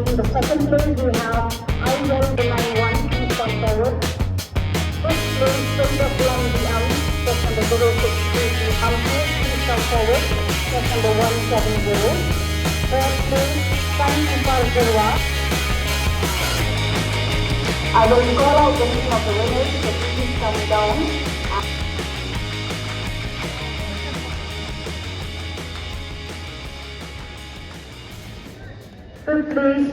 In the second place, we have Idol 91, please come forward. First place, Sender from the that's number 063, please come forward. That's number 170. Third place, Sun Parjurwa. I will call out the name of the winners, so please come down. Fifth place.